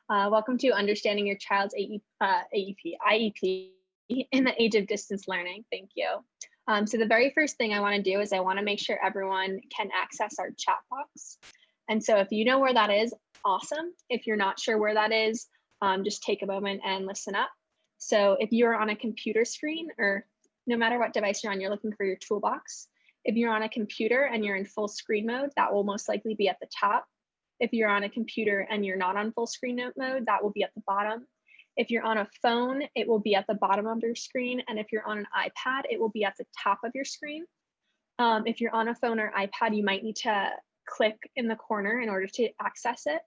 Welcome to Understanding Your Child's IEP in the Age of Distance Learning. Thank you. So the very first thing I want to do is I want to make sure everyone can access our chat box. And so if you know where that is, awesome. If you're not sure where that is, just take a moment and listen up. So if you're on a computer screen, or no matter what device you're on, you're looking for your toolbox. If you're on a computer and you're in full screen mode, that will most likely be at the top. If you're on a computer and you're not on full screen mode, that will be at the bottom. If you're on a phone, it will be at the bottom of your screen. And if you're on an iPad, it will be at the top of your screen. If you're on a phone or iPad, you might need to click in the corner in order to access it.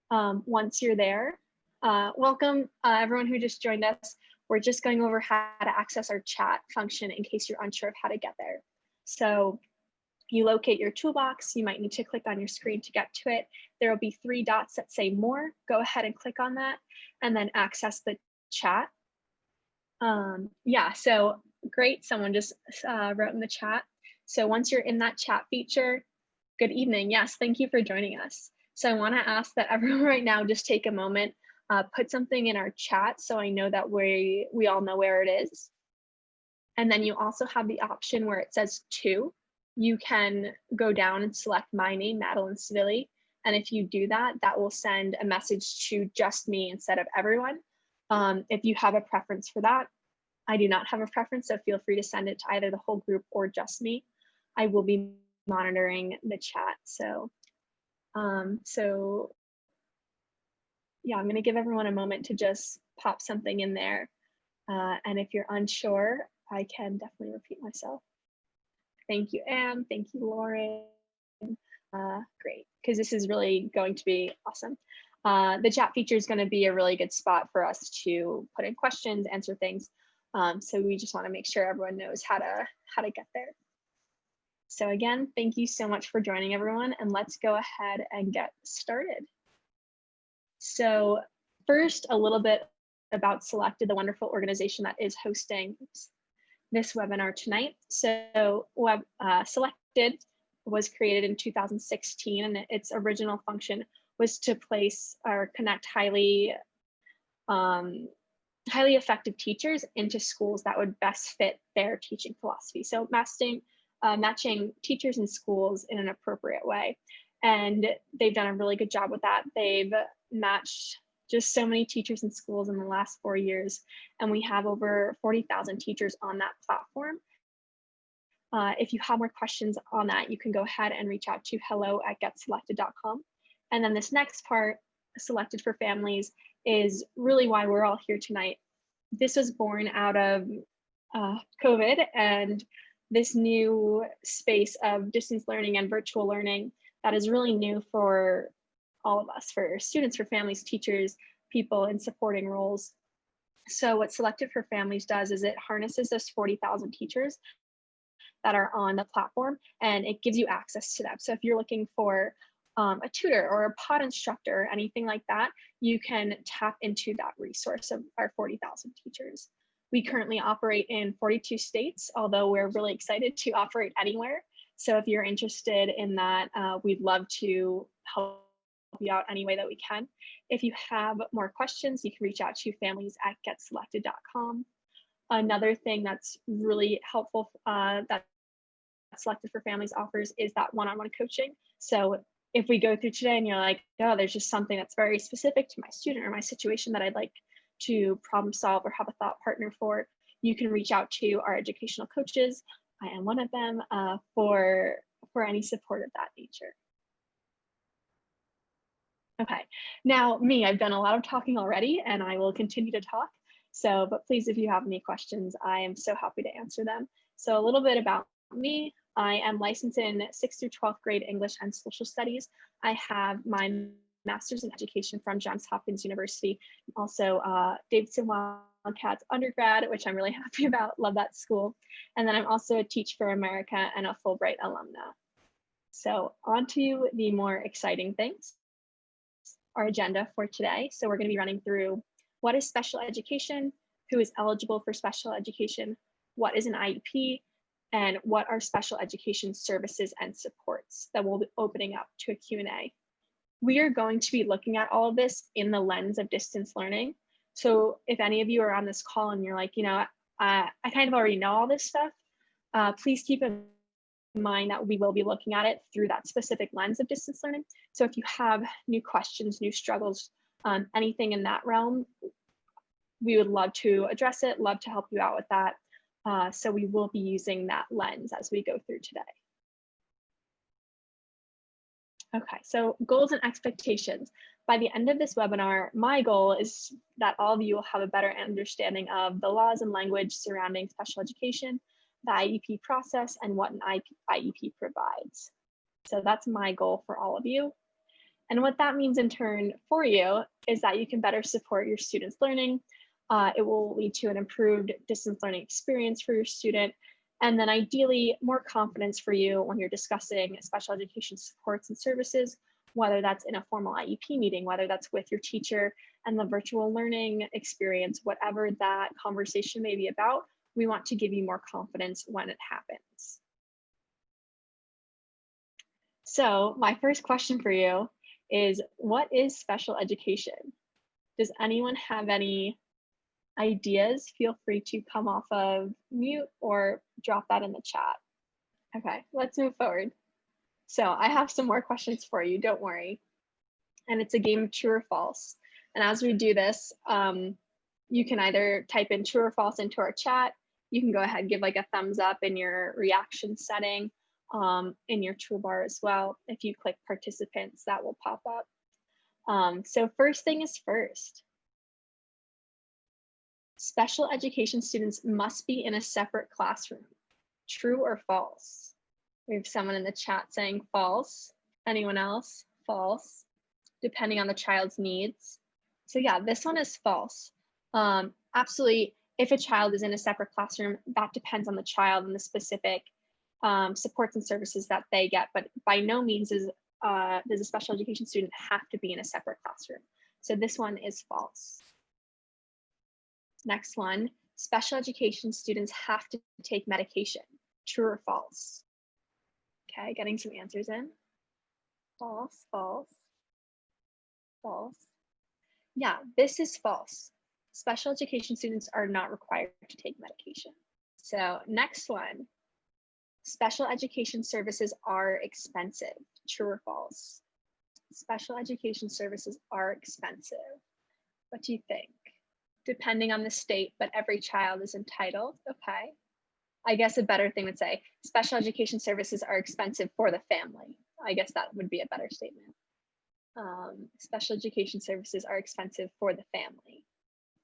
Once you're there, welcome everyone who just joined us. We're just going over how to access our chat function in case you're unsure of how to get there. So you locate your toolbox, you might need to click on your screen to get to it. There will be 3 dots that say more. Go ahead and click on that and then access the chat. Yeah, so great, someone just wrote in the chat. So once you're in that chat feature, good evening, yes, thank you for joining us. So I wanna ask that everyone right now just take a moment, put something in our chat so I know that we all know where it is. And then you also have the option where it says to. You can go down and select my name, Maddlyn Sivilli. And if you do that, that will send a message to just me instead of everyone. If you have a preference for that, I do not have a preference, so feel free to send it to either the whole group or just me. I will be monitoring the chat. So yeah, I'm gonna give everyone a moment to just pop something in there. And if you're unsure, I can definitely repeat myself. Thank you, Anne. Thank you, Lauren. Great, because this is really going to be awesome. The chat feature is going to be a really good spot for us to put in questions, answer things. So we just want to make sure everyone knows how to get there. So again, thank you so much for joining, everyone, and let's go ahead and get started. So first, a little bit about Selected, the wonderful organization that is hosting this webinar tonight. So Selected was created in 2016, and its original function was to place or connect highly effective teachers into schools that would best fit their teaching philosophy. So matching teachers and schools in an appropriate way. And they've done a really good job with that. They've matched just so many teachers and schools in the last 4 years, and we have over 40,000 teachers on that platform. If you have more questions on that, you can go ahead and reach out to hello@getselected.com. And then this next part, Selected for Families, is really why we're all here tonight. This was born out of COVID and this new space of distance learning and virtual learning that is really new for all of us, for students, for families, teachers, people in supporting roles. So what Selected for Families does is it harnesses those 40,000 teachers that are on the platform, and it gives you access to them. So if you're looking for a tutor or a pod instructor, anything like that, you can tap into that resource of our 40,000 teachers. We currently operate in 42 states, although we're really excited to operate anywhere. So if you're interested in that, we'd love to help you out any way that we can. If you have more questions, you can reach out to families@getselected.com. Another thing that's really helpful that Selected for Families offers is that one-on-one coaching. So if we go through today and you're like, oh, there's just something that's very specific to my student or my situation that I'd like to problem solve or have a thought partner for, you can reach out to our educational coaches. I am one of them for any support of that nature. Okay, now me, I've done a lot of talking already and I will continue to talk. So, but please, if you have any questions, I am so happy to answer them. So a little bit about me. I am licensed in 6th through 12th grade English and Social Studies. I have my master's in education from Johns Hopkins University, also Davidson Wildcats undergrad, which I'm really happy about, love that school. And then I'm also a Teach for America and a Fulbright alumna. So on to the more exciting things, our agenda for today. So we're going to be running through what is special education, who is eligible for special education, what is an IEP, and what are special education services and supports that we'll be opening up to a Q&A. we are going to be looking at all of this in the lens of distance learning. So if any of you are on this call and you're like, I kind of already know all this stuff, please keep in mind that we will be looking at it through that specific lens of distance learning. So if you have new questions, new struggles, anything in that realm, we would love to address it, love to help you out with that. So we will be using that lens as we go through today. Okay, so goals and expectations. By the end of this webinar, my goal is that all of you will have a better understanding of the laws and language surrounding special education, the IEP process, and what an IEP provides. So that's my goal for all of you. And what that means in turn for you is that you can better support your students' learning. It will lead to an improved distance learning experience for your student, and then ideally more confidence for you when you're discussing special education supports and services, whether that's in a formal IEP meeting, whether that's with your teacher and the virtual learning experience, whatever that conversation may be about, we want to give you more confidence when it happens. So my first question for you is, what is special education? Does anyone have any ideas? Feel free to come off of mute or drop that in the chat. Okay, let's move forward. So I have some more questions for you, don't worry. And it's a game of true or false. And as we do this, you can either type in true or false into our chat. You can go ahead and give like a thumbs up in your reaction setting, in your toolbar as well. If you click participants, that will pop up. So first thing is first. Special education students must be in a separate classroom. True or false? We have someone in the chat saying false. Anyone else? False, depending on the child's needs. So yeah, this one is false. Absolutely, if a child is in a separate classroom, that depends on the child and the specific supports and services that they get, but by no means does a special education student have to be in a separate classroom. So this one is false. Next one, special education students have to take medication. True or false? Okay, getting some answers in. False, false, false. Yeah, this is false. Special education students are not required to take medication. So next one, special education services are expensive. True or false? Special education services are expensive. What do you think? Depending on the state, but every child is entitled. Okay. I guess a better thing would say special education services are expensive for the family. I guess that would be a better statement. Special education services are expensive for the family.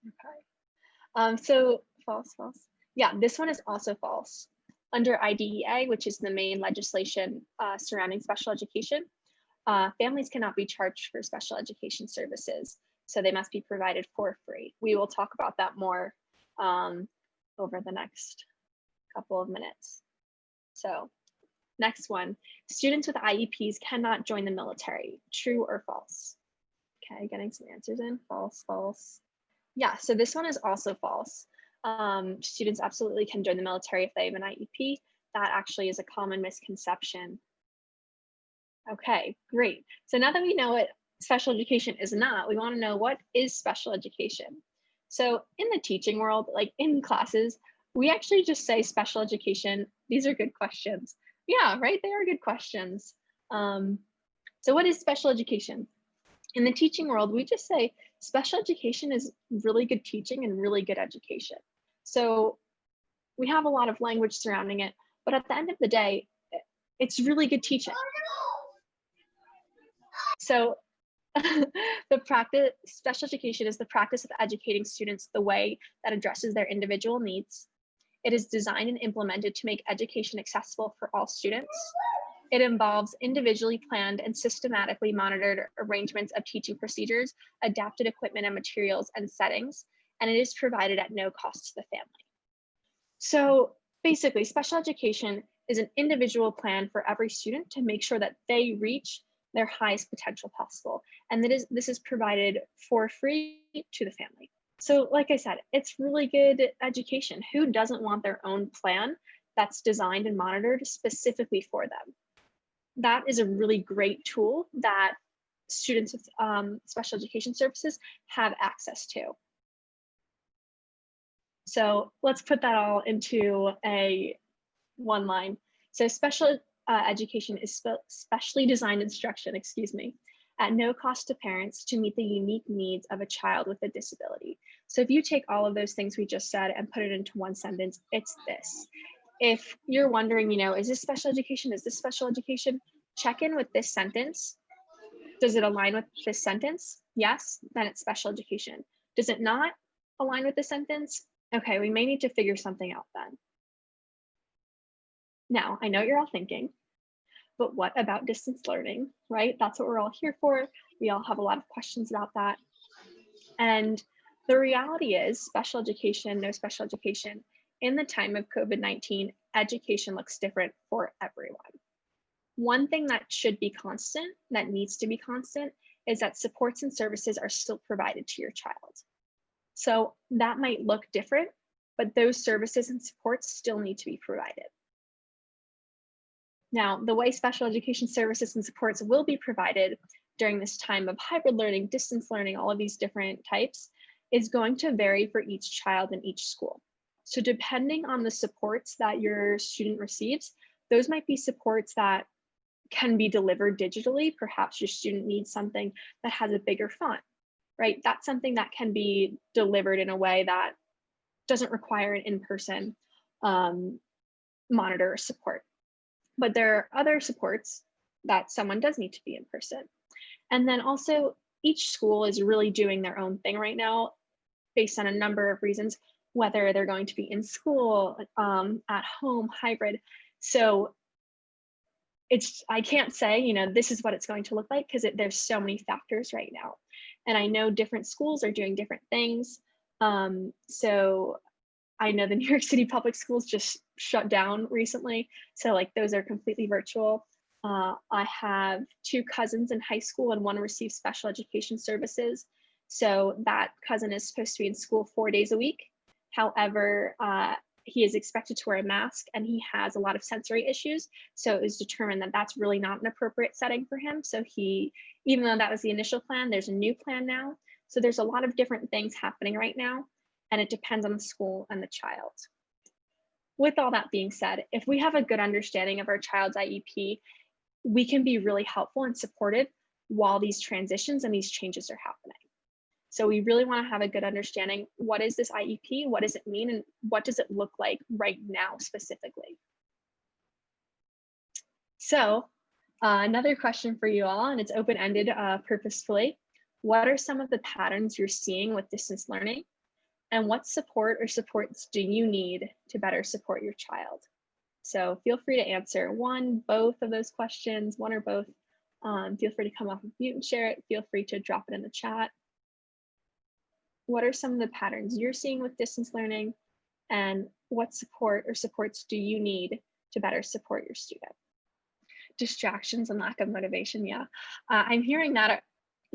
Okay. So false, false. Yeah, this one is also false. Under IDEA, which is the main legislation surrounding special education, families cannot be charged for special education services. So they must be provided for free. We will talk about that more over the next couple of minutes. So next one, students with IEPs cannot join the military. True or false? Okay, getting some answers in. False, false. Yeah, so this one is also false. Students absolutely can join the military if they have an IEP. That actually is a common misconception. Okay, great. So now that we know what special education is not, we want to know, what is special education? So in the teaching world, like in classes, we actually just say special education. These are good questions. Yeah, right, they are good questions. So what is special education? In the teaching world, we just say special education is really good teaching and really good education. So we have a lot of language surrounding it, but at the end of the day, it's really good teaching. So the practice, special education is the practice of educating students the way that addresses their individual needs. It is designed and implemented to make education accessible for all students. It involves individually planned and systematically monitored arrangements of teaching procedures, adapted equipment and materials and settings, and it is provided at no cost to the family. So basically, special education is an individual plan for every student to make sure that they reach their highest potential possible. And this is provided for free to the family. So like I said, it's really good education. Who doesn't want their own plan that's designed and monitored specifically for them? That is a really great tool that students with special education services have access to. So let's put that all into one line. So special education is specially designed instruction, at no cost to parents to meet the unique needs of a child with a disability. So if you take all of those things we just said and put it into one sentence, it's this. If you're wondering, is this special education? Is this special education? Check in with this sentence. Does it align with this sentence? Yes, then it's special education. Does it not align with the sentence? Okay, we may need to figure something out then. Now, I know you're all thinking, but what about distance learning, right? That's what we're all here for. We all have a lot of questions about that. And the reality is special education, no special education, in the time of COVID-19, education looks different for everyone. One thing that should be constant, that needs to be constant, is that supports and services are still provided to your child. So that might look different, but those services and supports still need to be provided. Now, the way special education services and supports will be provided during this time of hybrid learning, distance learning, all of these different types, is going to vary for each child in each school. So depending on the supports that your student receives, those might be supports that can be delivered digitally. Perhaps your student needs something that has a bigger font, right? That's something that can be delivered in a way that doesn't require an in-person monitor or support. But there are other supports that someone does need to be in person. And then also each school is really doing their own thing right now based on a number of reasons, whether they're going to be in school, at home, hybrid. So I can't say, this is what it's going to look like, because there's so many factors right now. And I know different schools are doing different things. So I know the New York City public schools just shut down recently. So those are completely virtual. I have 2 cousins in high school and one receives special education services. So that cousin is supposed to be in school 4 days a week. However, he is expected to wear a mask and he has a lot of sensory issues. So it was determined that that's really not an appropriate setting for him. So even though that was the initial plan, there's a new plan now. So there's a lot of different things happening right now, and it depends on the school and the child. With all that being said, if we have a good understanding of our child's IEP, we can be really helpful and supportive while these transitions and these changes are happening. So we really want to have a good understanding. What is this IEP? What does it mean? And what does it look like right now specifically? So another question for you all, and it's open-ended purposefully. What are some of the patterns you're seeing with distance learning? And what support or supports do you need to better support your child? So feel free to answer one, both of those questions, one or both. Feel free to come off of mute and share it. Feel free to drop it in the chat. What are some of the patterns you're seeing with distance learning, and what support or supports do you need to better support your student? Distractions and lack of motivation, yeah. I'm hearing that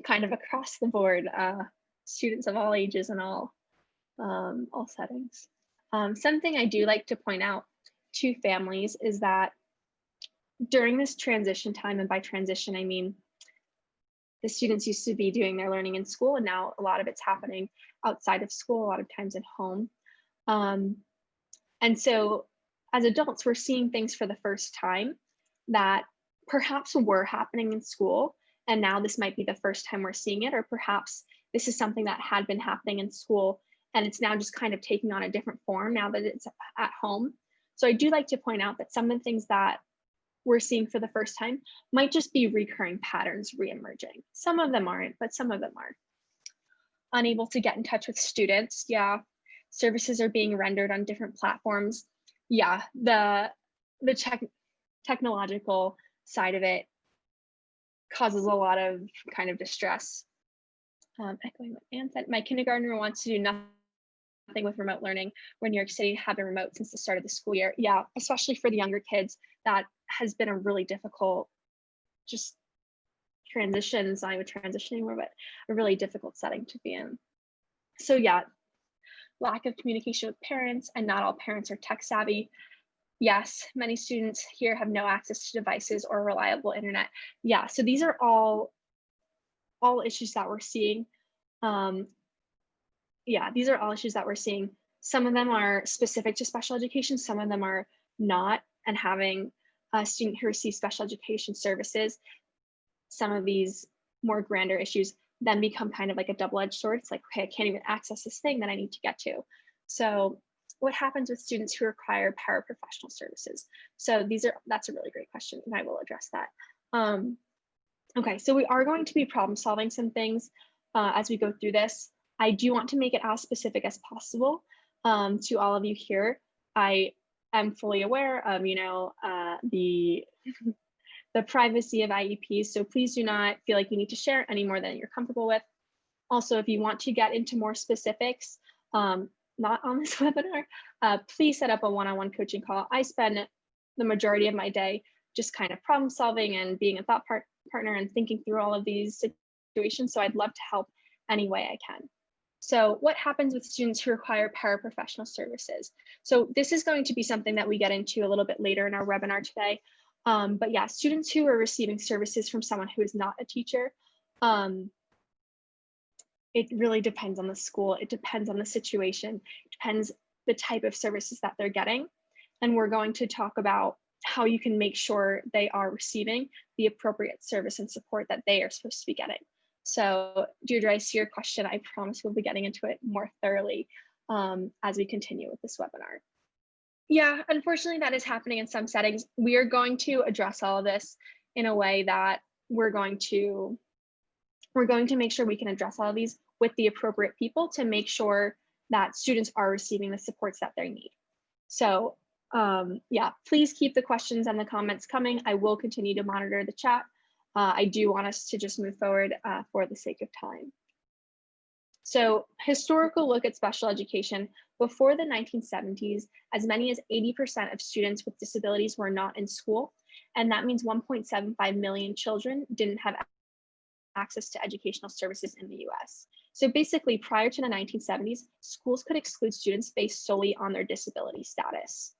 kind of across the board, students of all ages and all settings. Something I do like to point out to families is that during this transition time, and by transition, I mean the students used to be doing their learning in school, and now a lot of it's happening outside of school, a lot of times at home. And so as adults, we're seeing things for the first time that perhaps were happening in school, and now this might be the first time we're seeing it, or perhaps this is something that had been happening in school and it's now just kind of taking on a different form now that it's at home. So I do like to point out that some of the things that we're seeing for the first time might just be recurring patterns reemerging. Some of them aren't, but some of them are. Unable to get in touch with students, yeah. Services are being rendered on different platforms. Yeah, the technological side of it causes a lot of kind of distress. Echoing what Anne said, my kindergartner wants to do nothing with remote learning when New York City have been remote since the start of the school year. Yeah, especially for the younger kids, that has been a really difficult just transitions, I would transitioning more, but a really difficult setting to be in. So yeah, lack of communication with parents, and not all parents are tech savvy. Yes, many students here have no access to devices or reliable internet. Yeah, so these are all all issues that we're seeing. Yeah, these are all issues that we're seeing. Some of them are specific to special education, some of them are not, and having a student who receives special education services, some of these more grander issues then become kind of like a double-edged sword. It's like, okay, I can't even access this thing that I need to get to. So what happens with students who require paraprofessional services? So that's a really great question, and I will address that. Okay, so we are going to be problem solving some things as we go through this. I do want to make it as specific as possible to all of you here. I am fully aware of, the privacy of IEPs, so please do not feel like you need to share any more than you're comfortable with. Also, if you want to get into more specifics, not on this webinar, please set up a one-on-one coaching call. I spend the majority of my day just kind of problem solving and being a thought partner and thinking through all of these situations. So I'd love to help any way I can. So what happens with students who require paraprofessional services? So this is going to be something that we get into a little bit later in our webinar today. But yeah, students who are receiving services from someone who is not a teacher, it really depends on the school. It depends on the situation. It depends the type of services that they're getting. And we're going to talk about how you can make sure they are receiving the appropriate service and support that they are supposed to be getting. So Deirdre, I see your question. I promise we'll be getting into it more thoroughly as we continue with this webinar. Yeah, unfortunately, that is happening in some settings. We are going to address all of this in a way that we're going to make sure we can address all of these with the appropriate people to make sure that students are receiving the supports that they need. So yeah, please keep the questions and the comments coming. I will continue to monitor the chat. I do want us to just move forward for the sake of time. So historical look at special education. Before the 1970s, as many as 80% of students with disabilities were not in school. And that means 1.75 million children didn't have access to educational services in the US. So basically, prior to the 1970s, schools could exclude students based solely on their disability status.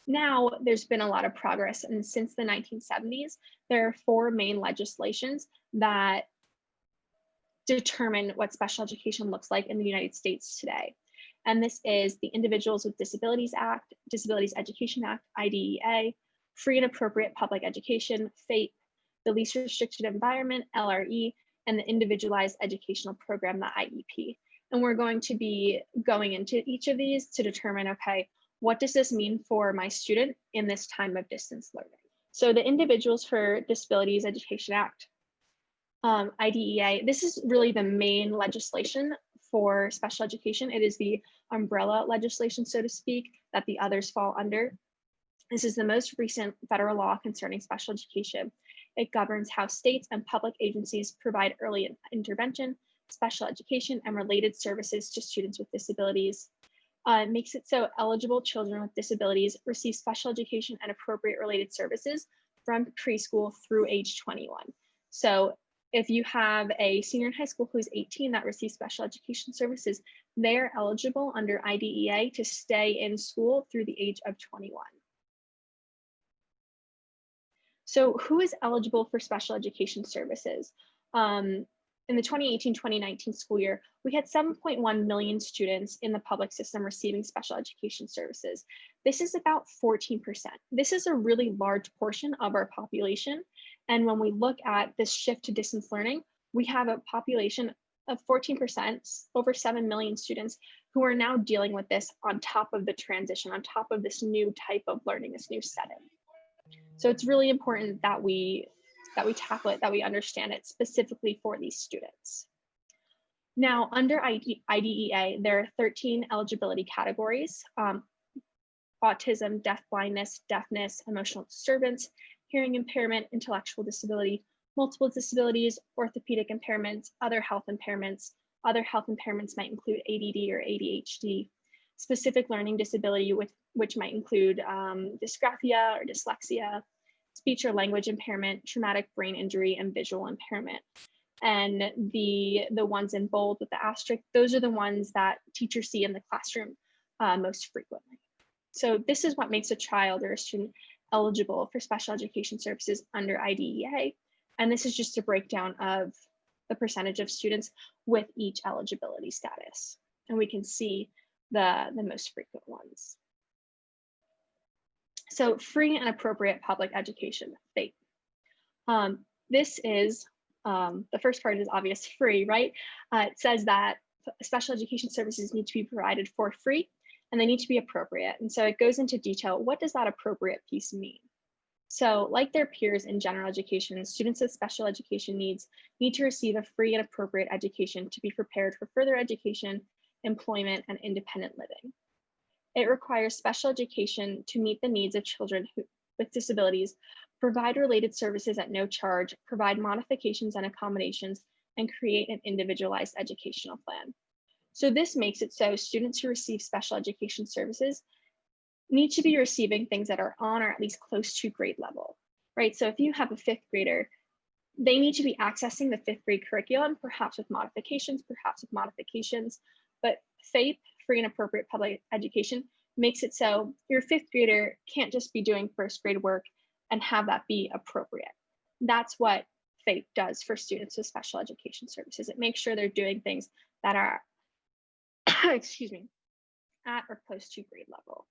Now, there's been a lot of progress, and since the 1970s, there are 4 main legislations that determine what special education looks like in the United States today. And this is the Individuals with Disabilities Act, Disabilities Education Act, IDEA, Free and Appropriate Public Education, FAPE, the Least Restricted Environment, LRE, and the Individualized Educational Program, the IEP. And we're going to be going into each of these to determine, okay, what does this mean for my student in this time of distance learning? So the Individuals for Disabilities Education Act, IDEA, this is really the main legislation for special education. It is the umbrella legislation, so to speak, that the others fall under. This is the most recent federal law concerning special education. It governs how states and public agencies provide early intervention, special education, and related services to students with disabilities. It makes it so eligible children with disabilities receive special education and appropriate related services from preschool through age 21. So if you have a senior in high school who's 18 that receives special education services, they are eligible under IDEA to stay in school through the age of 21. So who is eligible for special education services? In the 2018-2019 school year, we had 7.1 million students in the public system receiving special education services. This is about 14%. This is a really large portion of our population. And when we look at this shift to distance learning, we have a population of 14%, over 7 million students who are now dealing with this on top of the transition, on top of this new type of learning, this new setting. So it's really important that we tackle it, that we understand it specifically for these students. Now, under IDEA, there are 13 eligibility categories: autism, deafblindness, deafness, emotional disturbance, hearing impairment, intellectual disability, multiple disabilities, orthopedic impairments, other health impairments. Other health impairments might include ADD or ADHD, specific learning disability, which might include dysgraphia or dyslexia, speech or language impairment, traumatic brain injury, and visual impairment. And the ones in bold with the asterisk, those are the ones that teachers see in the classroom most frequently. So this is what makes a child or a student eligible for special education services under IDEA. And this is just a breakdown of the percentage of students with each eligibility status. And we can see the most frequent ones. So free and appropriate public education, FAPE. This is, the first part is obvious, free, right? It says that special education services need to be provided for free and they need to be appropriate. And so it goes into detail, what does that appropriate piece mean? So like their peers in general education, students with special education needs need to receive a free and appropriate education to be prepared for further education, employment, and independent living. It requires special education to meet the needs of children with disabilities, provide related services at no charge, provide modifications and accommodations, and create an individualized educational plan. So this makes it so students who receive special education services need to be receiving things that are on or at least close to grade level, right? So if you have a fifth grader, they need to be accessing the fifth grade curriculum, perhaps with modifications, but FAPE, free and appropriate public education, makes it so your fifth grader can't just be doing first grade work and have that be appropriate. That's what FAPE does for students with special education services. It makes sure they're doing things that are, excuse me, at or close to grade level.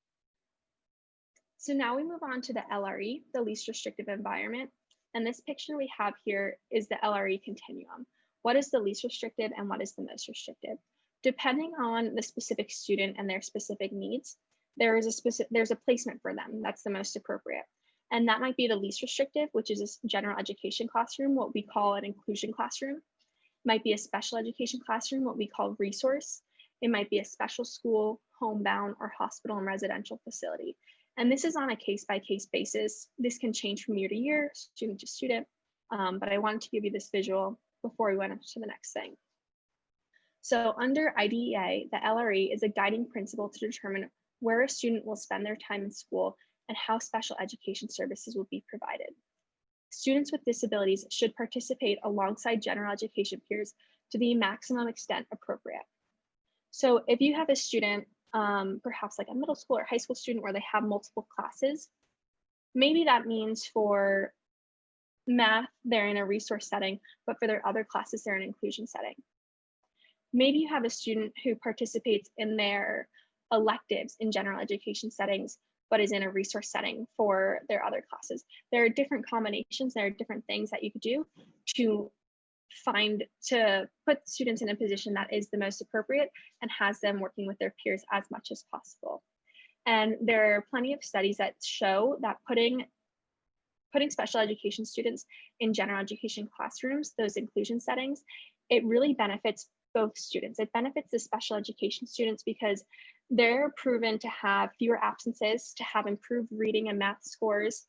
So now we move on to the LRE, the least restrictive environment. And this picture we have here is the LRE continuum. What is the least restrictive and what is the most restrictive? Depending on the specific student and their specific needs, there's a placement for them that's the most appropriate. And that might be the least restrictive, which is a general education classroom, what we call an inclusion classroom. It might be a special education classroom, what we call resource. It might be a special school, homebound, or hospital and residential facility. And this is on a case-by-case basis. This can change from year to year, student to student, but I wanted to give you this visual before we went on to the next thing. So under IDEA, the LRE is a guiding principle to determine where a student will spend their time in school and how special education services will be provided. Students with disabilities should participate alongside general education peers to the maximum extent appropriate. So if you have a student, perhaps like a middle school or high school student where they have multiple classes, maybe that means for math, they're in a resource setting, but for their other classes, they're in an inclusion setting. Maybe you have a student who participates in their electives in general education settings, but is in a resource setting for their other classes. There are different combinations, there are different things that you could do to put students in a position that is the most appropriate and has them working with their peers as much as possible. And there are plenty of studies that show that putting special education students in general education classrooms, those inclusion settings, it really benefits both students. It benefits the special education students because they're proven to have fewer absences, to have improved reading and math scores,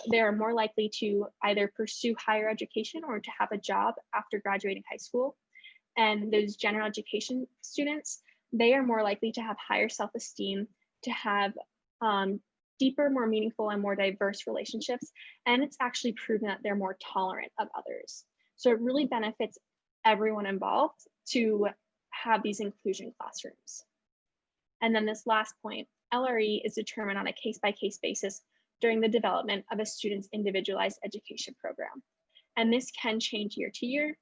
they're more likely to either pursue higher education or to have a job after graduating high school. And those general education students, they are more likely to have higher self-esteem, to have deeper, more meaningful, and more diverse relationships. And it's actually proven that they're more tolerant of others. So it really benefits everyone involved to have these inclusion classrooms. And then this last point, LRE is determined on a case-by-case basis during the development of a student's individualized education program. And this can change year to year.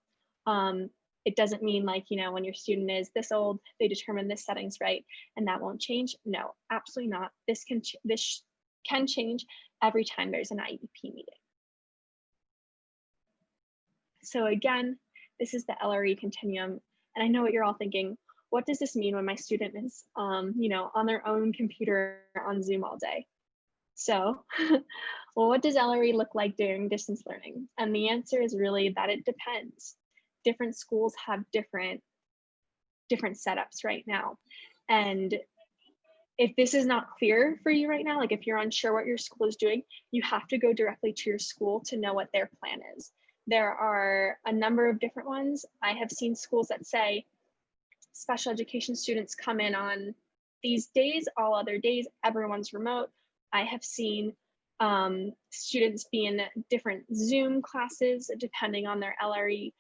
It doesn't mean like, when your student is this old, they determine this setting's right and that won't change. No, absolutely not. This can change every time there's an IEP meeting. So again, this is the LRE continuum. And I know what you're all thinking, what does this mean when my student is on their own computer on Zoom all day? So, well, what does LRE look like during distance learning? And the answer is really that it depends. Different schools have different setups right now. And if this is not clear for you right now, like if you're unsure what your school is doing, you have to go directly to your school to know what their plan is. There are a number of different ones. I have seen schools that say special education students come in on these days, all other days, everyone's remote. I have seen students be in different Zoom classes depending on their LRE.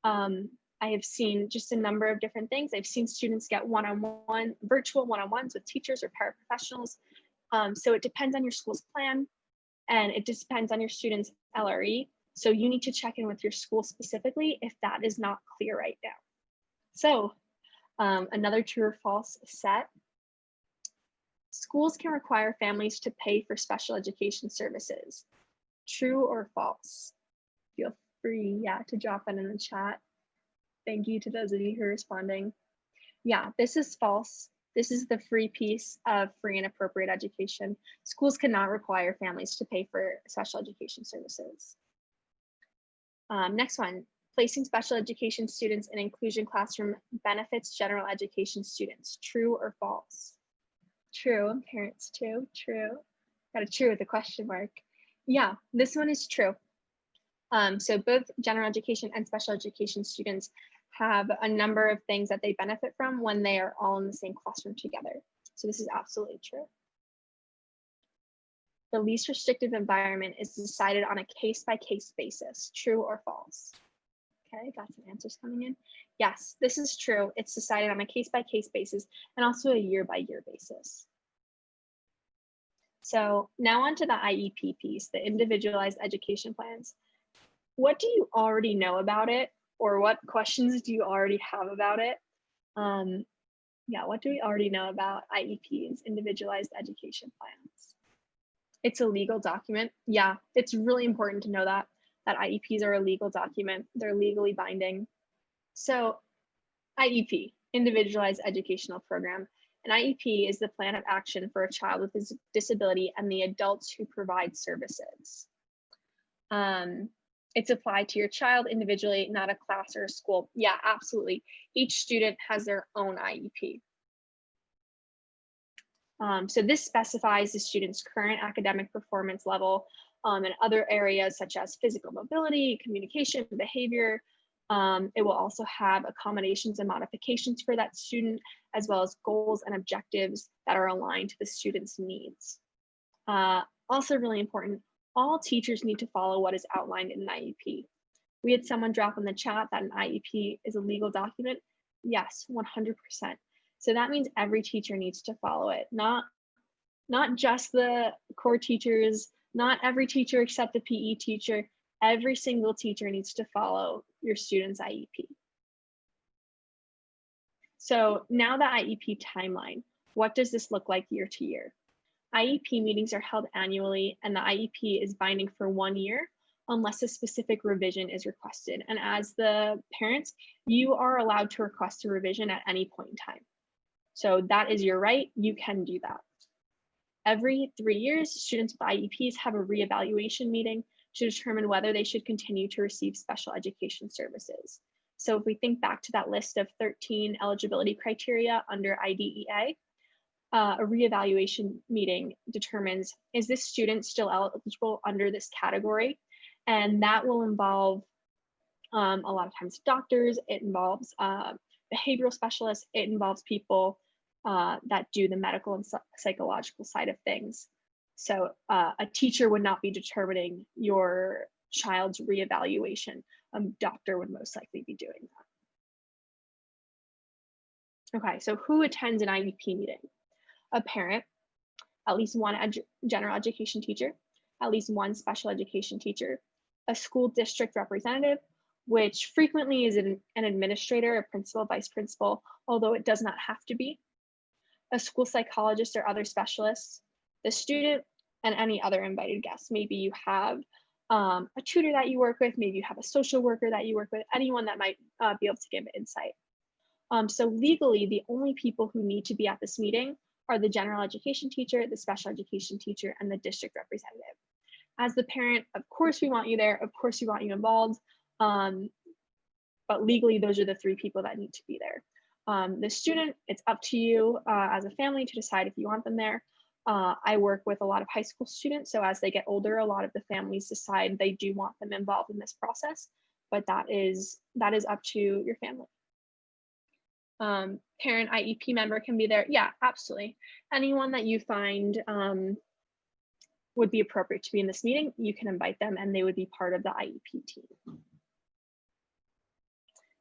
I have seen just a number of different things. I've seen students get virtual one-on-ones with teachers or paraprofessionals. So it depends on your school's plan and it depends on your student's LRE. So you need to check in with your school specifically if that is not clear right now. So another true or false set. Schools can require families to pay for special education services. True or false? Feel free, yeah, to drop that in the chat. Thank you to those of you who are responding. Yeah, this is false. This is the free piece of free and appropriate education. Schools cannot require families to pay for special education services. Next one, placing special education students in inclusion classroom benefits general education students. True or false? True, parents too, true. Got a true with a question mark. Yeah, this one is true. So both general education and special education students have a number of things that they benefit from when they are all in the same classroom together. So this is absolutely true. The least restrictive environment is decided on a case-by-case basis. True or false? Okay, got some answers coming in. Yes, this is true. It's decided on a case-by-case basis and also a year-by-year basis. So now on to the IEP piece, the individualized education plans. What do you already know about it? Or what questions do you already have about it? Yeah, what do we already know about IEPs, individualized education plans? It's a legal document. Yeah, it's really important to know that IEPs are a legal document. They're legally binding. So IEP, individualized educational program. An IEP is the plan of action for a child with a disability and the adults who provide services. It's applied to your child individually, not a class or a school. Yeah, absolutely. Each student has their own IEP. So this specifies the student's current academic performance level in other areas such as physical mobility, communication, behavior. It will also have accommodations and modifications for that student, as well as goals and objectives that are aligned to the student's needs. Also really important, all teachers need to follow what is outlined in an IEP. We had someone drop in the chat that an IEP is a legal document. Yes, 100%. So that means every teacher needs to follow it, not just the core teachers, not every teacher except the PE teacher. Every single teacher needs to follow your student's IEP. So now the IEP timeline, what does this look like year to year? IEP meetings are held annually and the IEP is binding for 1 year unless a specific revision is requested. And as the parents, you are allowed to request a revision at any point in time. So that is your right, you can do that. Every 3 years, students with IEPs have a reevaluation meeting to determine whether they should continue to receive special education services. So if we think back to that list of 13 eligibility criteria under IDEA, a reevaluation meeting determines, is this student still eligible under this category? And that will involve a lot of times doctors, it involves behavioral specialists, it involves people that do the medical and psychological side of things. So a teacher would not be determining your child's reevaluation. A doctor would most likely be doing that. Okay, so who attends an IEP meeting? A parent, at least one general education teacher, at least one special education teacher, a school district representative, which frequently is an administrator, a principal, vice principal, although it does not have to be, a school psychologist or other specialists, the student, and any other invited guests. Maybe you have a tutor that you work with, maybe you have a social worker that you work with, anyone that might be able to give insight. So legally, the only people who need to be at this meeting are the general education teacher, the special education teacher, and the district representative. As the parent, of course we want you there, of course we want you involved, but legally those are the 3 people that need to be there. The student, it's up to you as a family to decide if you want them there. I work with a lot of high school students, so as they get older, a lot of the families decide they do want them involved in this process, but that is up to your family. Parent IEP member can be there. Yeah, absolutely. Anyone that you find would be appropriate to be in this meeting, you can invite them and they would be part of the IEP team.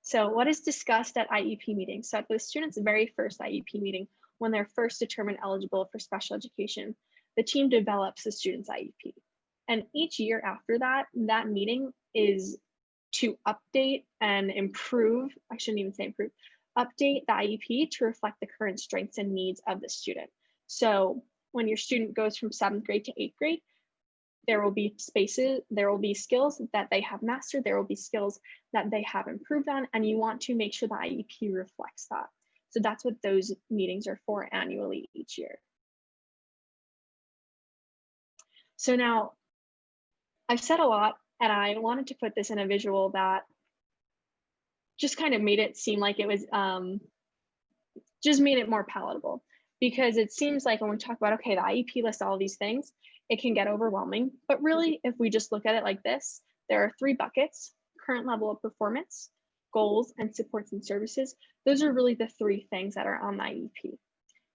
So what is discussed at IEP meetings? So at the student's very first IEP meeting, when they're first determined eligible for special education, the team develops the student's IEP. And each year after that, that meeting is to update and improve, I shouldn't even say improve, update the IEP to reflect the current strengths and needs of the student. So when your student goes from 7th grade to 8th grade, there will be spaces, there will be skills that they have mastered, there will be skills that they have improved on, and you want to make sure the IEP reflects that. So that's what those meetings are for annually each year. So now, I've said a lot, and I wanted to put this in a visual that just kind of made it seem like it was, just made it more palatable. Because it seems like when we talk about, okay, the IEP lists all these things, it can get overwhelming. But really, if we just look at it like this, there are 3 buckets: current level of performance, goals, and supports and services. Those are really the 3 things that are on the IEP.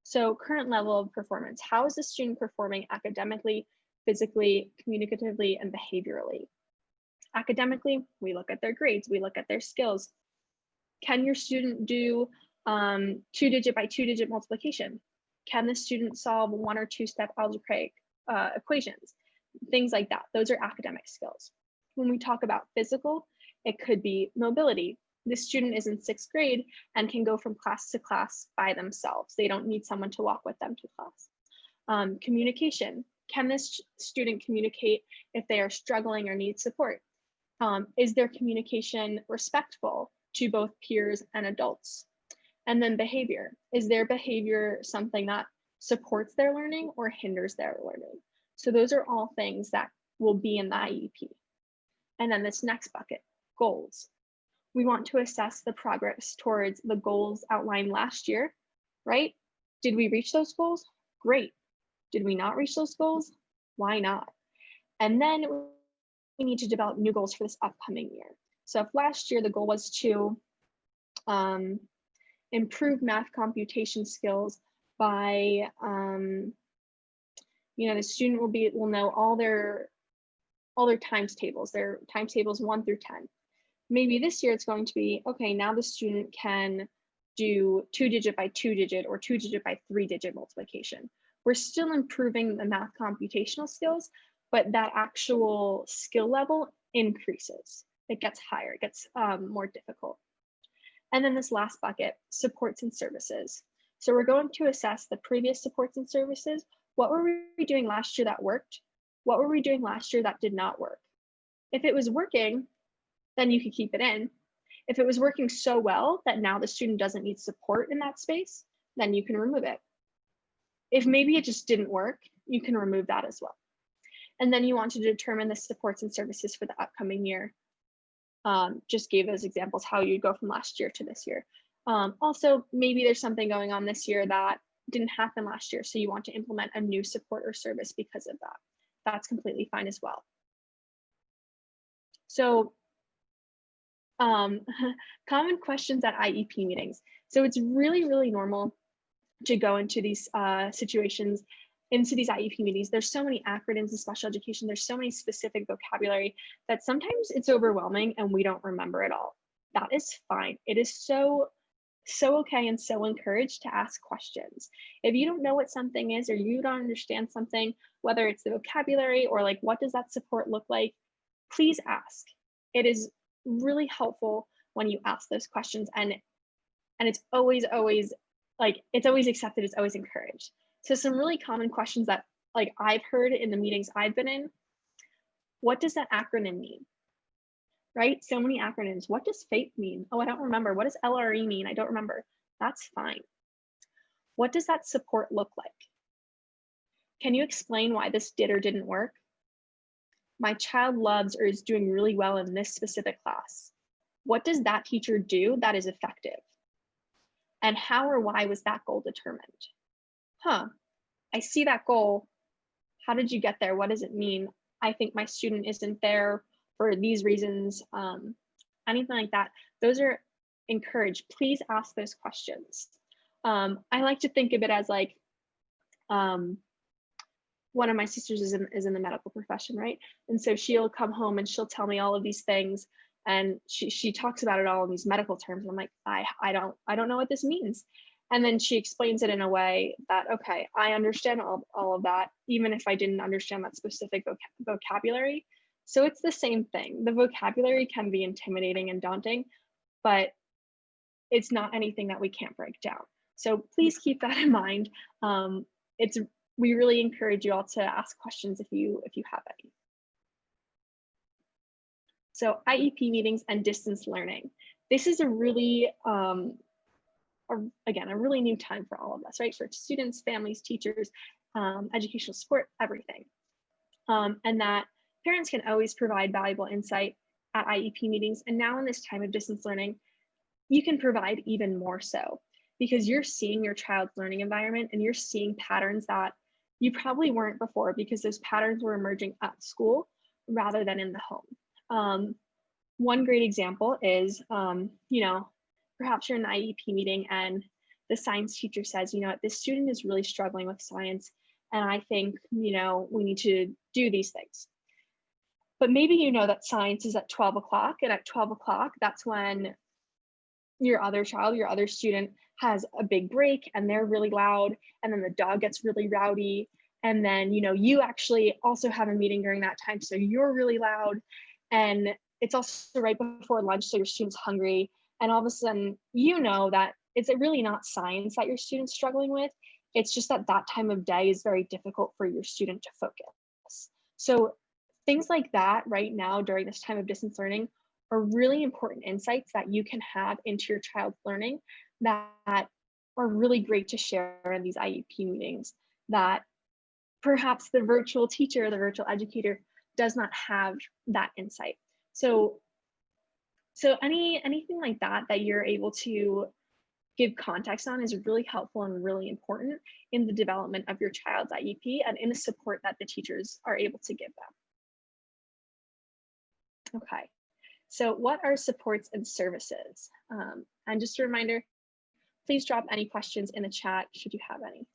So current level of performance: how is the student performing academically, physically, communicatively, and behaviorally? Academically, we look at their grades, we look at their skills. Can your student do 2-digit by 2-digit multiplication? Can the student solve 1 or 2-step algebraic equations? Things like that. Those are academic skills. When we talk about physical, it could be mobility. The student is in 6th grade and can go from class to class by themselves. They don't need someone to walk with them to class. Communication. Can this student communicate if they are struggling or need support? Is their communication respectful to both peers and adults? And then behavior. Is their behavior something that supports their learning or hinders their learning? So those are all things that will be in the IEP. And then this next bucket, goals. We want to assess the progress towards the goals outlined last year, right? Did we reach those goals? Great. Did we not reach those goals? Why not? And then we need to develop new goals for this upcoming year. So if last year the goal was to improve math computation skills by, the student will know all their times tables, their times tables 1 through 10. Maybe this year it's going to be, okay, now the student can do 2-digit by 2-digit or 2-digit by 3-digit multiplication. We're still improving the math computational skills, but that actual skill level increases. It gets higher, it gets more difficult. And then this last bucket, supports and services. So we're going to assess the previous supports and services. What were we doing last year that worked? What were we doing last year that did not work? If it was working, then you could keep it in. If it was working so well that now the student doesn't need support in that space, then you can remove it. If maybe it just didn't work, you can remove that as well. And then you want to determine the supports and services for the upcoming year. Just gave those examples how you go from last year to this year. Also, maybe there's something going on this year that didn't happen last year, so you want to implement a new support or service because of that. That's completely fine as well. So common questions at IEP meetings. So it's really, really normal to go into these situations, into these IEP meetings. There's so many acronyms in special education. There's so many specific vocabulary that sometimes it's overwhelming and we don't remember it all. That is fine. It is so okay and so encouraged to ask questions. If you don't know what something is or you don't understand something, whether it's the vocabulary or like what does that support look like, please ask. It is really helpful when you ask those questions, and it's always like it's always accepted, it's always encouraged. So some really common questions that like I've heard in the meetings I've been in: what does that acronym mean? Right? So many acronyms. What does FAPE mean? Oh, I don't remember. What does LRE mean? I don't remember. That's fine. What does that support look like? Can you explain why this did or didn't work? My child loves or is doing really well in this specific class. What does that teacher do that is effective? And how or why was that goal determined? I see that goal. How did you get there? What does it mean? I think my student isn't there for these reasons. Anything like that. Those are encouraged. Please ask those questions. I like to think of it as like, one of my sisters is in the medical profession, right? And so she'll come home and she'll tell me all of these things, and she talks about it all in these medical terms. And I'm like, I don't know what this means. And then she explains it in a way that, okay, I understand all of that, even if I didn't understand that specific vocabulary. So it's the same thing. The vocabulary can be intimidating and daunting, but it's not anything that we can't break down. So please keep that in mind. It's we really encourage you all to ask questions if you have any. So IEP meetings and distance learning. This is a really again, a really new time for all of us, right? For students, families, teachers, educational support, everything. And that parents can always provide valuable insight at IEP meetings. And now in this time of distance learning, you can provide even more so because you're seeing your child's learning environment and you're seeing patterns that you probably weren't before because those patterns were emerging at school rather than in the home. One great example is, perhaps you're in an IEP meeting and the science teacher says, this student is really struggling with science. And I think, we need to do these things. But maybe you know that science is at 12 o'clock, and at 12 o'clock, that's when your other student has a big break and they're really loud, and then the dog gets really rowdy. And then, you actually also have a meeting during that time, so you're really loud. And it's also right before lunch, so your student's hungry. And all of a sudden, that it's really not science that your student's struggling with. It's just that time of day is very difficult for your student to focus. So things like that right now during this time of distance learning are really important insights that you can have into your child's learning that are really great to share in these IEP meetings that perhaps the virtual teacher, the virtual educator does not have that insight. So anything like that you're able to give context on is really helpful and really important in the development of your child's IEP and in the support that the teachers are able to give them. Okay, so what are supports and services? And just a reminder, please drop any questions in the chat should you have any.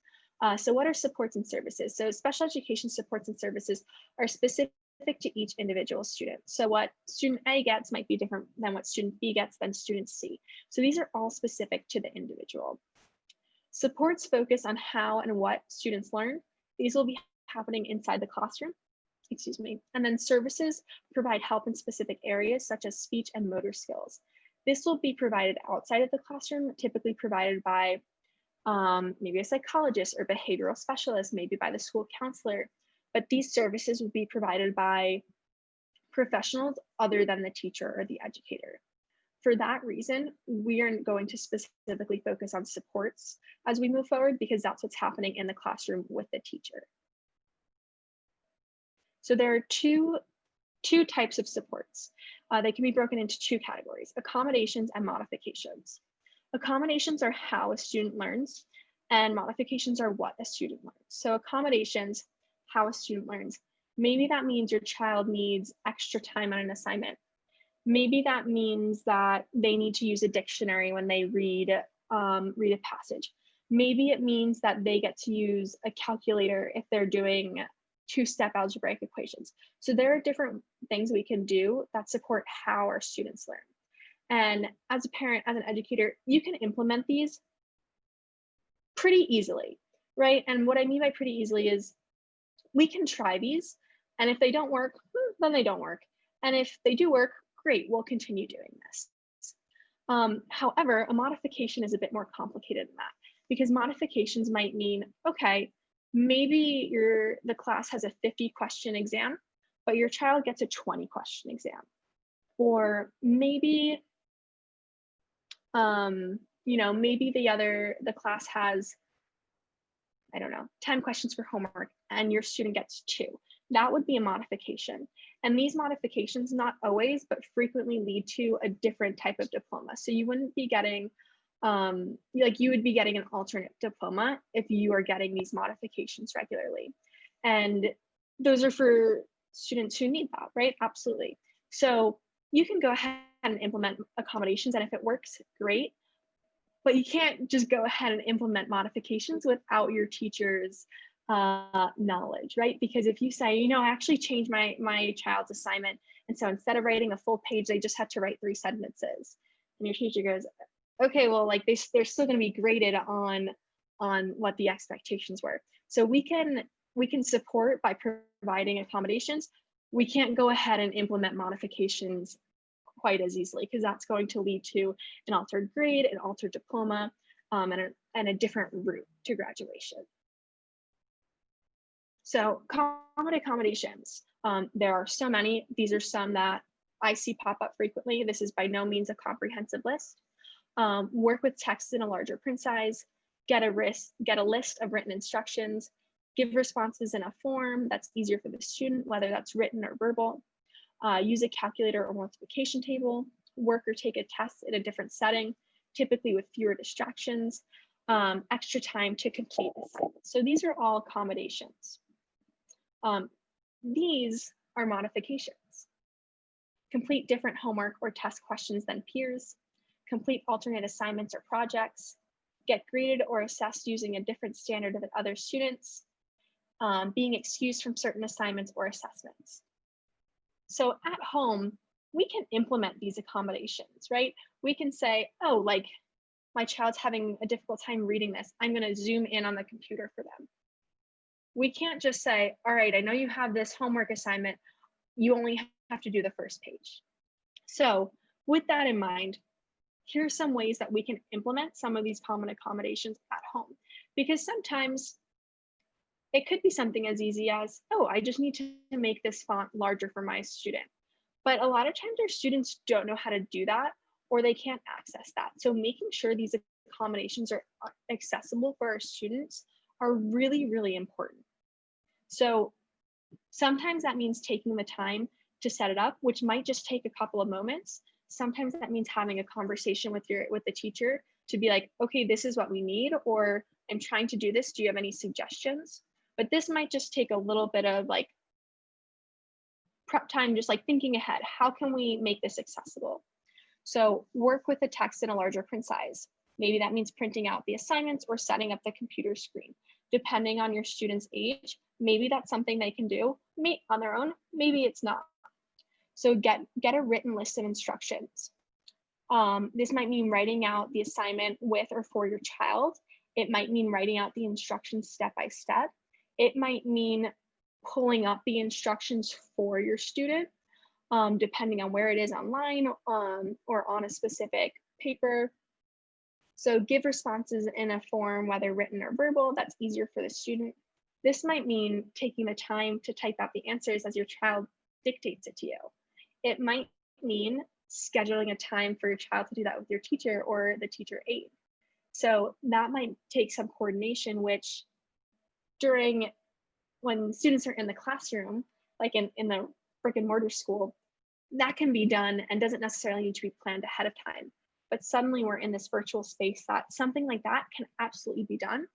So what are supports and services? So special education supports and services are specific to each individual student. So what student A gets might be different than what student B gets than student C. So these are all specific to the individual. Supports focus on how and what students learn. These will be happening inside the classroom, and then services provide help in specific areas such as speech and motor skills. This will be provided outside of the classroom, typically provided by maybe a psychologist or behavioral specialist, maybe by the school counselor. But these services will be provided by professionals other than the teacher or the educator. For that reason, we are going to specifically focus on supports as we move forward because that's what's happening in the classroom with the teacher. So there are two types of supports. They can be broken into two categories: accommodations and modifications. Accommodations are how a student learns, and modifications are what a student learns. So accommodations, how a student learns. Maybe that means your child needs extra time on an assignment. Maybe that means that they need to use a dictionary when they read a passage. Maybe it means that they get to use a calculator if they're doing two-step algebraic equations. So there are different things we can do that support how our students learn. And as a parent, as an educator, you can implement these pretty easily, right? And what I mean by pretty easily is we can try these, and if they don't work, then they don't work. And if they do work, great, we'll continue doing this. However, a modification is a bit more complicated than that because modifications might mean, okay, maybe the class has a 50-question exam, but your child gets a 20-question exam. Or maybe, maybe the class has, 10 questions for homework and your student gets 2. That would be a modification. And these modifications, not always, but frequently lead to a different type of diploma. So you wouldn't be getting, you would be getting an alternate diploma if you are getting these modifications regularly. And those are for students who need that, right? Absolutely. So you can go ahead and implement accommodations, and if it works, great. But you can't just go ahead and implement modifications without your teacher's knowledge, right? Because if you say, I actually changed my child's assignment, and so instead of writing a full page, they just had to write 3 sentences, and your teacher goes, okay, well, they're still going to be graded on what the expectations were. So we can support by providing accommodations, we can't go ahead and implement modifications quite as easily, because that's going to lead to an altered grade, an altered diploma, and a different route to graduation. So common accommodations, there are so many. These are some that I see pop up frequently. This is by no means a comprehensive list. Work with text in a larger print size, get a list of written instructions, give responses in a form that's easier for the student, whether that's written or verbal, use a calculator or multiplication table, work or take a test in a different setting, typically with fewer distractions, extra time to complete assignments. So these are all accommodations. These are modifications. Complete different homework or test questions than peers, complete alternate assignments or projects, get graded or assessed using a different standard than other students, being excused from certain assignments or assessments. So at home, we can implement these accommodations, right? We can say, oh, like my child's having a difficult time reading this, I'm gonna zoom in on the computer for them. We can't just say, all right, I know you have this homework assignment, you only have to do the first page. So with that in mind, here's some ways that we can implement some of these common accommodations at home, because sometimes it could be something as easy as, oh, I just need to make this font larger for my student. But a lot of times our students don't know how to do that, or they can't access that. So making sure these accommodations are accessible for our students are really, really important. So sometimes that means taking the time to set it up, which might just take a couple of moments. Sometimes that means having a conversation with the teacher to be like, okay, this is what we need, or I'm trying to do this, do you have any suggestions? But this might just take a little bit of like prep time, just like thinking ahead, how can we make this accessible? So work with the text in a larger print size. Maybe that means printing out the assignments or setting up the computer screen. Depending on your student's age, maybe that's something they can do on their own, maybe it's not. So get a written list of instructions. This might mean writing out the assignment with or for your child. It might mean writing out the instructions step by step. It might mean pulling up the instructions for your student, depending on where it is online, or on a specific paper. So give responses in a form, whether written or verbal, that's easier for the student. This might mean taking the time to type out the answers as your child dictates it to you. It might mean scheduling a time for your child to do that with your teacher or the teacher aide. So that might take some coordination, which when students are in the classroom, like in the brick and mortar school, that can be done and doesn't necessarily need to be planned ahead of time. But suddenly we're in this virtual space that something like that can absolutely be done,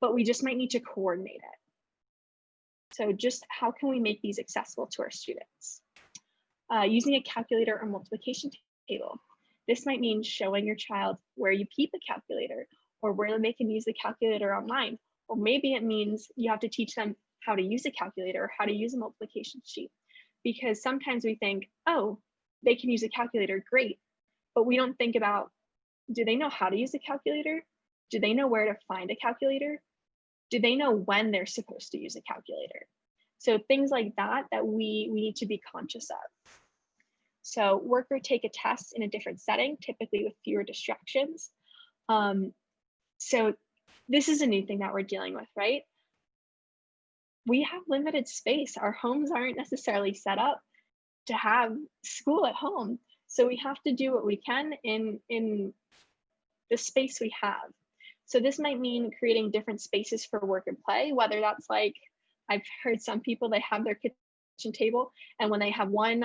but we just might need to coordinate it. So just how can we make these accessible to our students? Using a calculator or multiplication table. This might mean showing your child where you keep a calculator, or where they can use the calculator online. Or maybe it means you have to teach them how to use a calculator or how to use a multiplication sheet. Because sometimes we think, oh, they can use a calculator, great. But we don't think about, do they know how to use a calculator? Do they know where to find a calculator? Do they know when they're supposed to use a calculator? So things like that we need to be conscious of. So work or take a test in a different setting, typically with fewer distractions. So this is a new thing that we're dealing with, right? We have limited space. Our homes aren't necessarily set up to have school at home. So we have to do what we can in the space we have. So this might mean creating different spaces for work and play, whether that's like, I've heard some people, they have their kitchen table, and when they have one,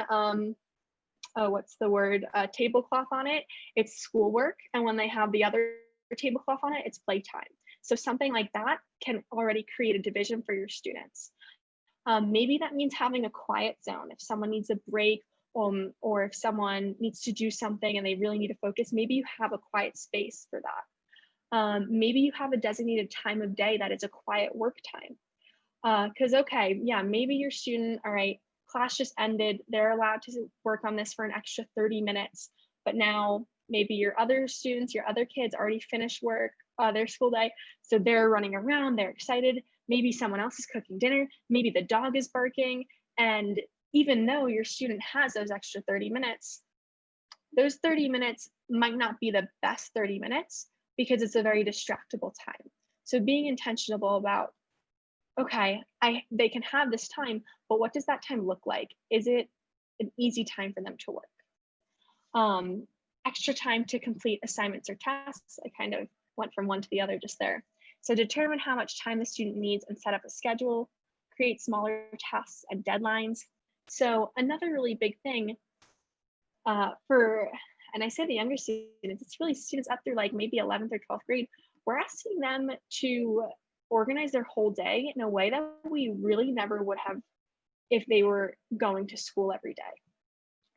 tablecloth on it, it's schoolwork. And when they have the other tablecloth on it, it's playtime. So something like that can already create a division for your students. Maybe that means having a quiet zone. If someone needs a break, or if someone needs to do something and they really need to focus, maybe you have a quiet space for that. Maybe you have a designated time of day that it's a quiet work time. Because, okay, yeah, maybe your student, all right, class just ended, they're allowed to work on this for an extra 30 minutes, but now maybe your other students, your other kids already finished work, their school day, so they're running around, they're excited, maybe someone else is cooking dinner, maybe the dog is barking, and even though your student has those extra 30 minutes, those 30 minutes might not be the best 30 minutes because it's a very distractible time. So being intentional about, okay, they can have this time, but what does that time look like? Is it an easy time for them to work? Extra time to complete assignments or tasks. I kind of went from one to the other just there. So determine how much time the student needs and set up a schedule, create smaller tasks and deadlines. So another really big thing and I say the younger students, it's really students up through like maybe 11th or 12th grade, we're asking them to organize their whole day in a way that we really never would have if they were going to school every day.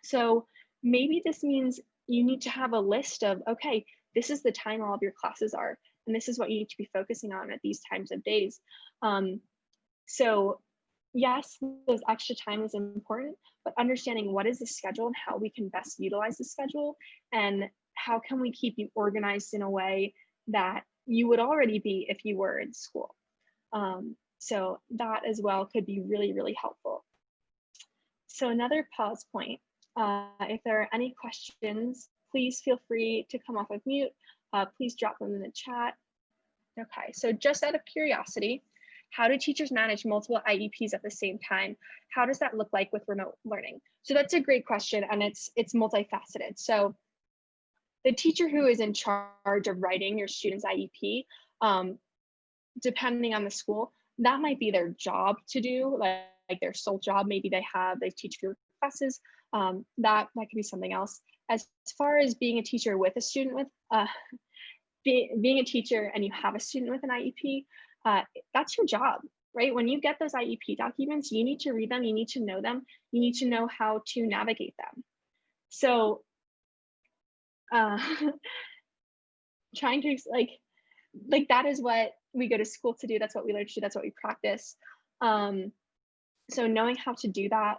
So maybe this means you need to have a list of, okay, this is the time all of your classes are, and this is what you need to be focusing on at these times of days. So yes, those extra time is important, but understanding what is the schedule and how we can best utilize the schedule, and how can we keep you organized in a way that you would already be if you were in school. So that as well could be really, really helpful. So another pause point, if there are any questions, please feel free to come off of mute. Please drop them in the chat. Okay, so just out of curiosity, how do teachers manage multiple IEPs at the same time? How does that look like with remote learning? So that's a great question, and it's multifaceted. So the teacher who is in charge of writing your student's IEP, depending on the school, that might be their job to do, like their sole job. Maybe they teach fewer classes. That could be something else. As far as being a teacher with a student with, being a teacher and you have a student with an IEP, that's your job, right? When you get those IEP documents, you need to read them, you need to know them, you need to know how to navigate them. So trying to like that is what we go to school to do, that's what we learn to do, that's what we practice. So knowing how to do that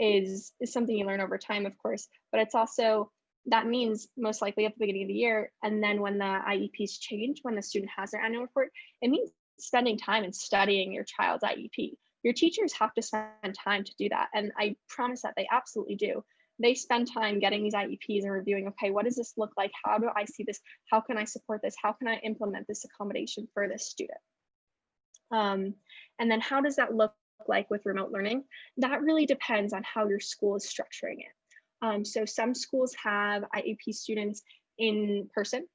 is something you learn over time, of course, but it's also, that means most likely at the beginning of the year, and then when the IEPs change, when the student has their annual report, it means spending time and studying your child's IEP. Your teachers have to spend time to do that, and I promise that they absolutely do. They spend time getting these IEPs and reviewing, okay, what does this look like? How do I see this? How can I support this? How can I implement this accommodation for this student? And then how does that look like with remote learning? That really depends on how your school is structuring it. So some schools have IEP students in person.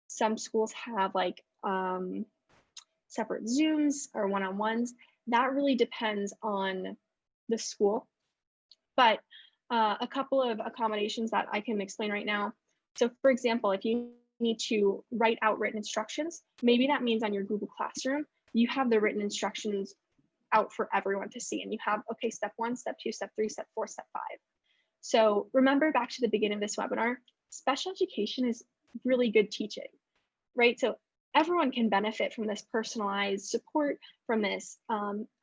Some schools have like separate Zooms or one-on-ones. That really depends on the school. But a couple of accommodations that I can explain right now. So for example, if you need to write out written instructions, maybe that means on your Google Classroom, you have the written instructions out for everyone to see. And you have, okay, step 1, step 2, step 3, step 4, step 5. So remember back to the beginning of this webinar, special education is really good teaching, right? So everyone can benefit from this personalized support, from this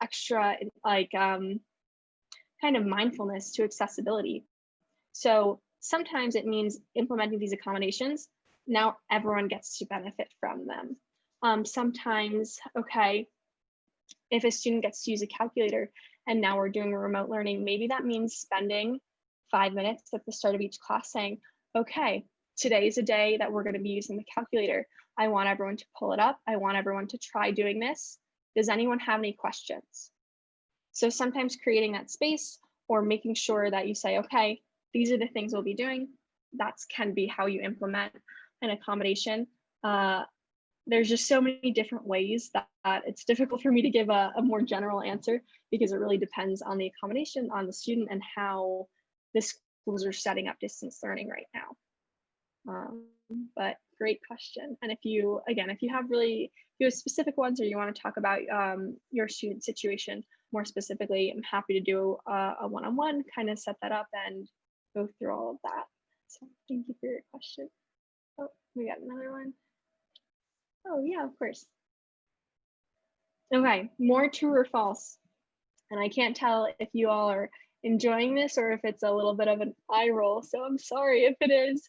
extra kind of mindfulness to accessibility. So sometimes it means implementing these accommodations. Now everyone gets to benefit from them. Sometimes, okay, if a student gets to use a calculator and now we're doing remote learning, maybe that means spending 5 minutes at the start of each class saying, okay, today is a day that we're going to be using the calculator. I want everyone to pull it up. I want everyone to try doing this. Does anyone have any questions? So sometimes creating that space or making sure that you say, okay, these are the things we'll be doing. That can be how you implement an accommodation. There's just so many different ways that it's difficult for me to give a more general answer, because it really depends on the accommodation, on the student, and how the schools are setting up distance learning right now. But great question. And if you have specific ones, or you want to talk about your student situation more specifically, I'm happy to do a one-on-one, kind of set that up and go through all of that. So thank you for your question. Oh, we got another one. Oh yeah, of course. Okay, more true or false. And I can't tell if you all are enjoying this or if it's a little bit of an eye roll, so I'm sorry if it is.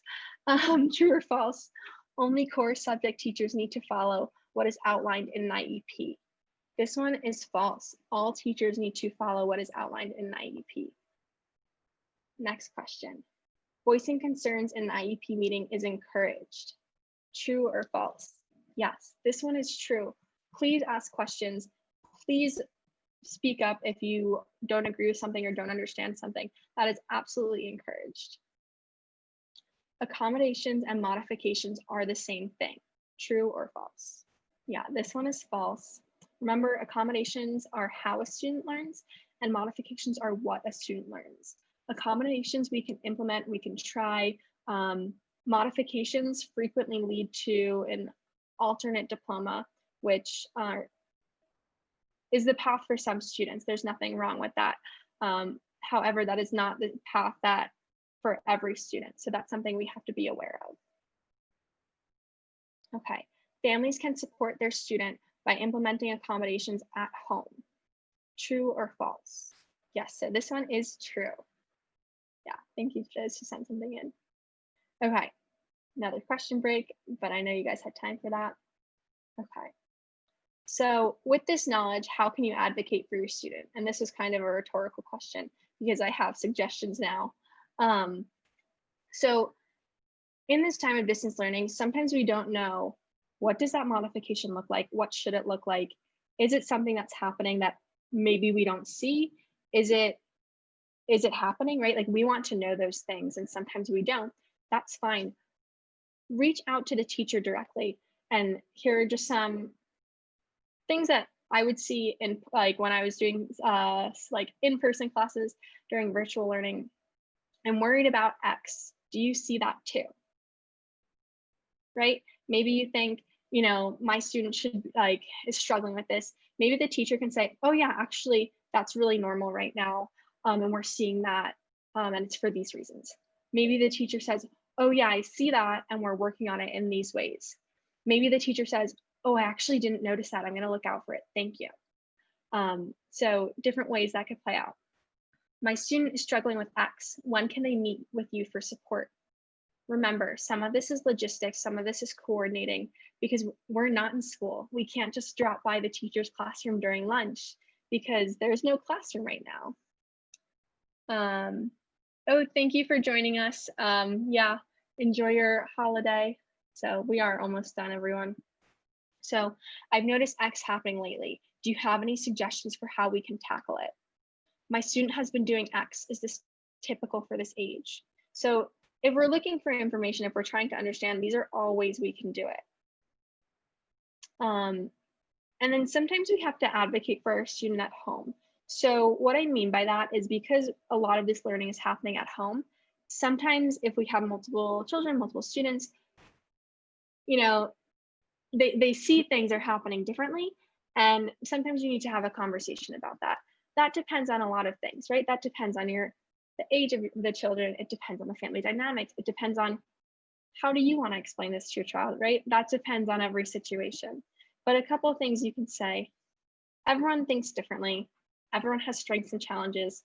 True or false, only core subject teachers need to follow what is outlined in an IEP. This one is false. All teachers need to follow what is outlined in an IEP. Next question. Voicing concerns in an IEP meeting is encouraged. True or false? Yes, this one is true. Please ask questions. Please speak up if you don't agree with something or don't understand something. That is absolutely encouraged. Accommodations and modifications are the same thing. True or false? Yeah, this one is false. Remember, accommodations are how a student learns, and modifications are what a student learns. Accommodations we can implement, we can try. Modifications frequently lead to an alternate diploma, which is the path for some students. There's nothing wrong with that. However, that is not the path that for every student. So that's something we have to be aware of. Okay, families can support their student by implementing accommodations at home. True or false? Yes, so this one is true. Yeah, thank you, Jez, who sent something in. Okay, another question break, but I know you guys had time for that. Okay. So with this knowledge, how can you advocate for your student? And this is kind of a rhetorical question because I have suggestions now. So in this time of distance learning, sometimes we don't know, what does that modification look like? What should it look like? Is it something that's happening that maybe we don't see? Is it happening, right? Like, we want to know those things and sometimes we don't. That's fine. Reach out to the teacher directly. And here are just some things that I would see in, like, when I was doing like in-person classes during virtual learning. I'm worried about X. Do you see that too? Right? Maybe you think, you know, my student is struggling with this. Maybe the teacher can say, oh yeah, actually, that's really normal right now. And we're seeing that, and it's for these reasons. Maybe the teacher says, oh yeah, I see that, and we're working on it in these ways. Maybe the teacher says, oh, I actually didn't notice that. I'm going to look out for it. Thank you. So different ways that could play out. My student is struggling with X. When can they meet with you for support? Remember, some of this is logistics, some of this is coordinating, because we're not in school. We can't just drop by the teacher's classroom during lunch because there's no classroom right now. Oh, thank you for joining us. Yeah, enjoy your holiday. So we are almost done, everyone. So I've noticed X happening lately. Do you have any suggestions for how we can tackle it? My student has been doing X. Is this typical for this age? So if we're looking for information, if we're trying to understand, these are all ways we can do it. And then sometimes we have to advocate for our student at home. So what I mean by that is, because a lot of this learning is happening at home, sometimes if we have multiple children, multiple students, you know, they see things are happening differently. And sometimes you need to have a conversation about that. That depends on a lot of things, right? That depends on the age of the children. It depends on the family dynamics. It depends on how do you want to explain this to your child, right? That depends on every situation. But a couple of things you can say: everyone thinks differently. Everyone has strengths and challenges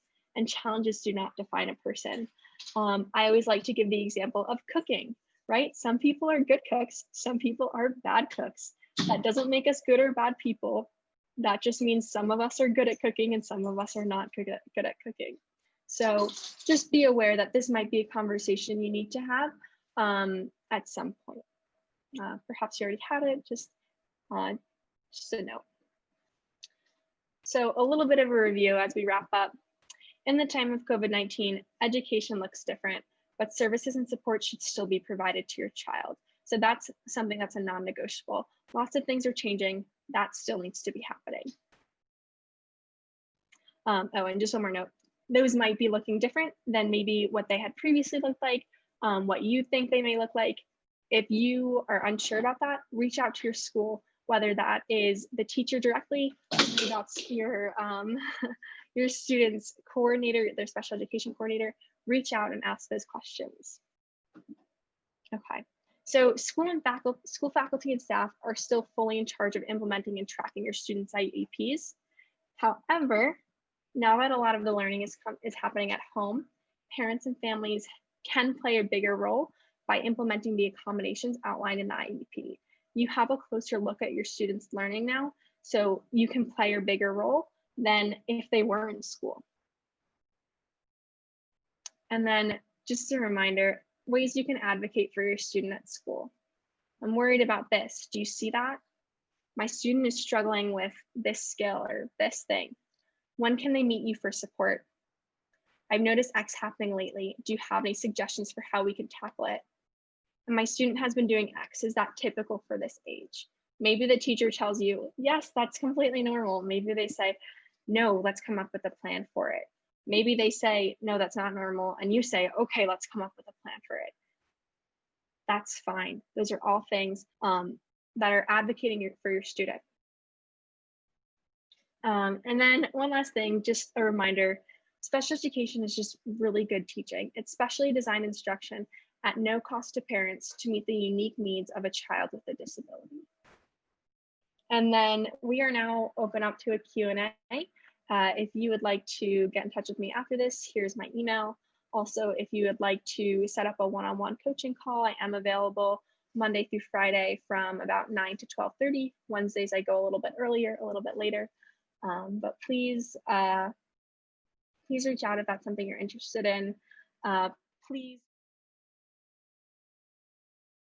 do not define a person. I always like to give the example of cooking, right? Some people are good cooks, some people are bad cooks. That doesn't make us good or bad people. That just means some of us are good at cooking and some of us are not good at cooking. So just be aware that this might be a conversation you need to have at some point. Perhaps you already had it, just a note. So a little bit of a review as we wrap up. In the time of COVID-19, education looks different, but services and support should still be provided to your child. So that's something that's a non-negotiable. Lots of things are changing. That still needs to be happening. Oh, and just one more note. Those might be looking different than maybe what they had previously looked like, what you think they may look like. If you are unsure about that, reach out to your school, whether that is the teacher directly, maybe that's your student's coordinator, their special education coordinator. Reach out and ask those questions. Okay, so school faculty and staff are still fully in charge of implementing and tracking your students' IEPs. However, now that a lot of the learning is happening at home, parents and families can play a bigger role by implementing the accommodations outlined in the IEP. You have a closer look at your students' learning now, so you can play a bigger role than if they were in school. And then just a reminder, ways you can advocate for your student at school. I'm worried about this. Do you see that? My student is struggling with this skill or this thing. When can they meet you for support? I've noticed X happening lately. Do you have any suggestions for how we can tackle it? And my student has been doing X. Is that typical for this age? Maybe the teacher tells you, yes, that's completely normal. Maybe they say, no, let's come up with a plan for it. Maybe they say, no, that's not normal. And you say, okay, let's come up with a plan for it. That's fine. Those are all things that are advocating for your student. And then one last thing, just a reminder, special education is just really good teaching. It's specially designed instruction at no cost to parents to meet the unique needs of a child with a disability. And then we are now open up to a Q&A. If you would like to get in touch with me after this, here's my email. Also, if you would like to set up a one-on-one coaching call, I am available Monday through Friday from about 9 to 12:30. Wednesdays, I go a little bit earlier, a little bit later. But please reach out if that's something you're interested in. Please